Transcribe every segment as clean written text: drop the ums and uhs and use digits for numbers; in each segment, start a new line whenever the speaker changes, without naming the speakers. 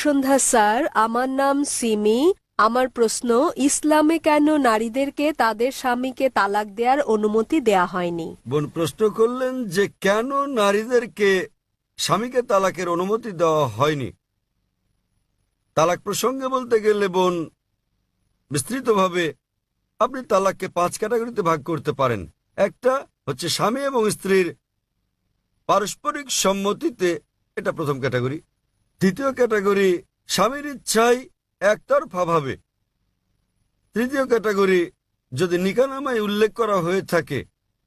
সন্ধ্যা sir, আমার নাম সিমি। আমার প্রশ্ন, ইসলামে কেন নারীদেরকে তাদের স্বামীকে তালাক দেওয়ার অনুমতি দেয়া হয়নি?
বোন প্রশ্ন করলেন যে কেন নারীদেরকে স্বামীকে তালাকের অনুমতি দেওয়া হয়নি। তালাক প্রসঙ্গে বলতে গেলে বোন, বিস্তৃতভাবে আপনি তালাককে 5 ক্যাটাগরিতে ভাগ করতে পারেন। একটা হচ্ছে স্বামী এবং স্ত্রীর পারস্পরিক সম্মতিতে, এটা প্রথম ক্যাটাগরি। দ্বিতীয় ক্যাটাগরি স্বামীর ইচ্ছায় একতরফাভাবে। তৃতীয় ক্যাটাগরি যদি নিকাহনামায় উল্লেখ করা হয়ে থাকে,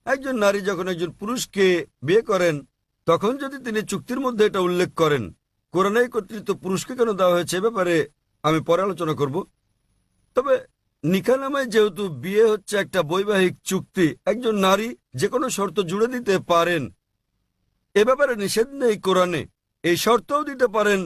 একজন নারী যখন একজন পুরুষকে বিয়ে করেন তখন যদি তিনি চুক্তির মধ্যে এটা উল্লেখ করেন। কোরআনে কর্তৃত্ব পুরুষকে কেন দেওয়া হয়েছে এ ব্যাপারে আমি পরে আলোচনা করব। তবে নিকাহনামায় যেহেতু বিয়ে হচ্ছে একটা বৈবাহিক চুক্তি, একজন নারী যে কোনো শর্ত জুড়ে দিতে পারেন, এ ব্যাপারে নিষেধ নেই কোরআনে। এই শর্তও দিতে পারেন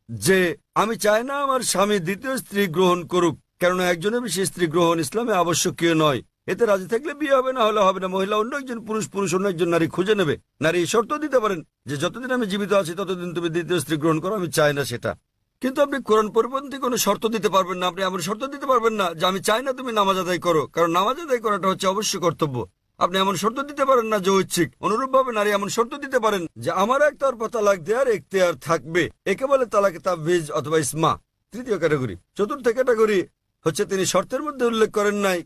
যে আমি চাই না আমার স্বামী দ্বিতীয় স্ত্রী গ্রহণ করুক, কেননা একজনের বেশি স্ত্রী গ্রহণ ইসলামে আবশ্যকীয় নয়। এতে রাজি থাকলে বিয়ে হবে, না হলে হবে না। মহিলা অন্য একজন পুরুষ, পুরুষ অন্য একজন নারী খুঁজে নেবে। নারী এই শর্ত দিতে পারেন যে যতদিন আমি জীবিত আছি ততদিন তুমি দ্বিতীয় স্ত্রী গ্রহণ করো, আমি চাই না সেটা। কিন্তু আপনি কোরআন পরিপন্থী কোনো শর্ত দিতে পারবেন না। আপনি এমন শর্ত দিতে পারবেন না যে আমি চাই না তুমি নামাজ আদায় করো, কারণ নামাজ আদায় করাটা হচ্ছে অবশ্য কর্তব্য। আপনি এমন শর্ত দিতে পারেন না যে ঐচ্ছিক। অনুরূপভাবে নারী এমন শর্ত দিতে পারেন যে আমার একতরফা তালাক দেওয়ার এখতিয়ার থাকবে। একে বলে তালাকে তাবভিজ অথবা ইসমা। তৃতীয় ক্যাটাগরি। চতুর্থ ক্যাটাগরি হচ্ছে তিনি শর্তের মধ্যে উল্লেখ করেন নাই,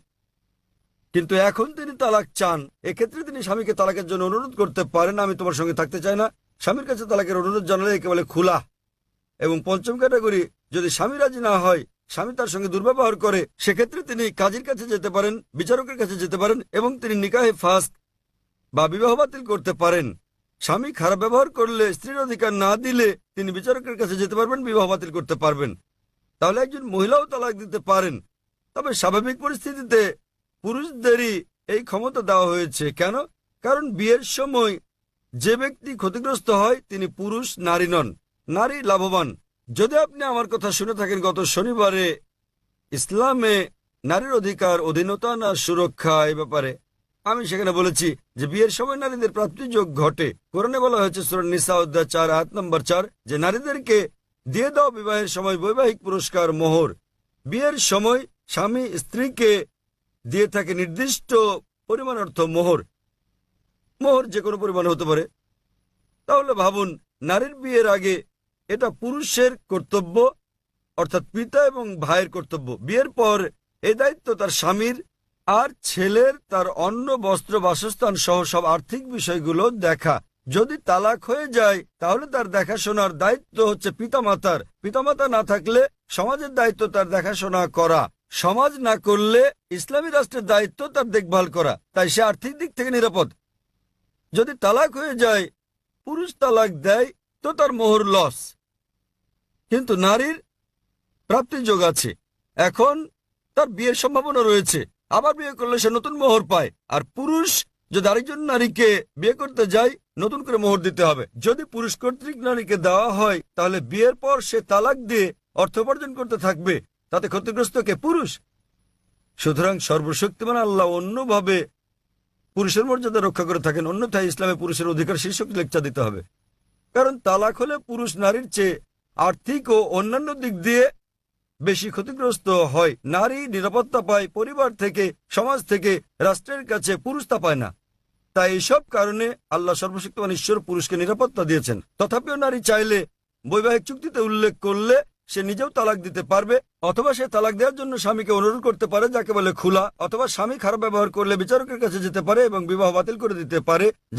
কিন্তু এখন তিনি তালাক চান। এক্ষেত্রে তিনি স্বামীকে তালাকের জন্য অনুরোধ করতে পারেন, আমি তোমার সঙ্গে থাকতে চাই না। স্বামীর কাছে তালাকের অনুরোধ জানালে একে বলে খুলা। এবং পঞ্চম ক্যাটাগরি, যদি স্বামী রাজি না হয়, স্বামী তার সঙ্গে দুর্ব্যবহার করে, সেক্ষেত্রে তিনি কাজীর কাছে যেতে পারেন, বিচারকের কাছে যেতে পারেন এবং তিনি নিকাহে ফাস্ক বা বিবাহ বাতিল করতে পারেন। স্বামী খারাপ ব্যবহার করলে, স্ত্রীর অধিকার না দিলে তিনি বিচারকের কাছে যেতে পারবেন, বিবাহ বাতিল করতে পারবেন। তাহলে একজন মহিলাও তালাক দিতে পারেন। তবে স্বাভাবিক পরিস্থিতিতে পুরুষদেরই এই ক্ষমতা দেওয়া হয়েছে। কেন? কারণ বিয়ের সময় যে ব্যক্তি ক্ষতিগ্রস্ত হয় তিনি পুরুষ, নারী নন। নারী লাভবান। যদি আপনি আমার কথা শুনে থাকেন, গত শনিবারে ইসলামে নারীর অধিকার, অধীনতা না সুরক্ষা এ ব্যাপারে আমি সেখানে বলেছি যে বিয়ের সময় নারীদের প্রাপ্তিযোগ ঘটে। কোরআনে বলা হয়েছে সূরা নিসা অধ্যায় 4 আয়াত নম্বর 4 যে নারীদেরকে দিয়ে দাও বিবাহের সময় বৈবাহিক পুরস্কার, মোহর। বিয়ের সময় স্বামী স্ত্রীকে দিয়ে থাকে নির্দিষ্ট পরিমাণ অর্থ মোহর। মোহর যে কোনো পরিমাণ হতে পারে। তাহলে ভাবুন, নারীর বিয়ের আগে এটা পুরুষের কর্তব্য, অর্থাৎ পিতা এবং ভাইয়ের কর্তব্য। বিয়ের পর এই দায়িত্ব তার স্বামীর, আর ছেলের তার অন্ন, বস্ত্র, বাসস্থান সহ সব আর্থিক বিষয়গুলো দেখা। যদি তালাক হয়ে যায় তাহলে তার দেখাশোনার দায়িত্ব হচ্ছে পিতামাতার। পিতামাতা না থাকলে সমাজের দায়িত্ব তার দেখাশোনা করা। সমাজ না করলে ইসলামী রাষ্ট্রের দায়িত্ব তার দেখভাল করা। তাই সে আর্থিক দিক থেকে নিরাপদ। যদি তালাক হয়ে যায়, পুরুষ তালাক দেয়, তো তার মোহর লস, কিন্তু নারীর প্রাপ্তিযোগ আছে। এখন তার বিয়ের সম্ভাবনা রয়েছে, আবার বিয়ে করলে সে নতুন মোহর পায়। আর পুরুষ যদি আরেকজন নারীকে বিয়ে করতে যায়, নতুন করে মোহর দিতে হবে। যদি পুরুষ কর্তৃক নারীকে দেওয়া হয় তাহলে বিয়ের পর সে তালাক দিয়ে অর্থ উপার্জন করতে থাকবে। তাতে ক্ষতিগ্রস্ত কে? পুরুষ। সুতরাং সর্বশক্তিমান আল্লাহ অন্যভাবে পুরুষের মর্যাদা রক্ষা করে থাকেন। অন্যথায় ইসলামে পুরুষের অধিকার শীর্ষক লেকচার দিতে হবে। কারণ তালাক হলে পুরুষ নারীর চেয়ে আর্থিক ও অন্যান্য দিক দিয়ে বেশি ক্ষতিগ্রস্ত হয়। নারী নিরাপত্তা পায় পরিবার থেকে, সমাজ থেকে, রাষ্ট্রের কাছে। পুরুষ তা পায় না। তাই এইসব কারণে আল্লাহ সর্বশক্তিমান ঈশ্বর পুরুষকে নিরাপত্তা দিয়েছেন। তথাপিও নারী চাইলে বৈবাহিক চুক্তিতে উল্লেখ করলে সে নিজেও তালাক দিতে পারবে, অথবা সে তালাক দেওয়ার জন্য স্বামীকে অনুরোধ করতে পারে, যাকে বলে খুলা। অথবা স্বামী খারাপ ব্যবহার করলে বিচারকের কাছে যেতে পারে এবং বিবাহ বাতিল করে দিতে পারে।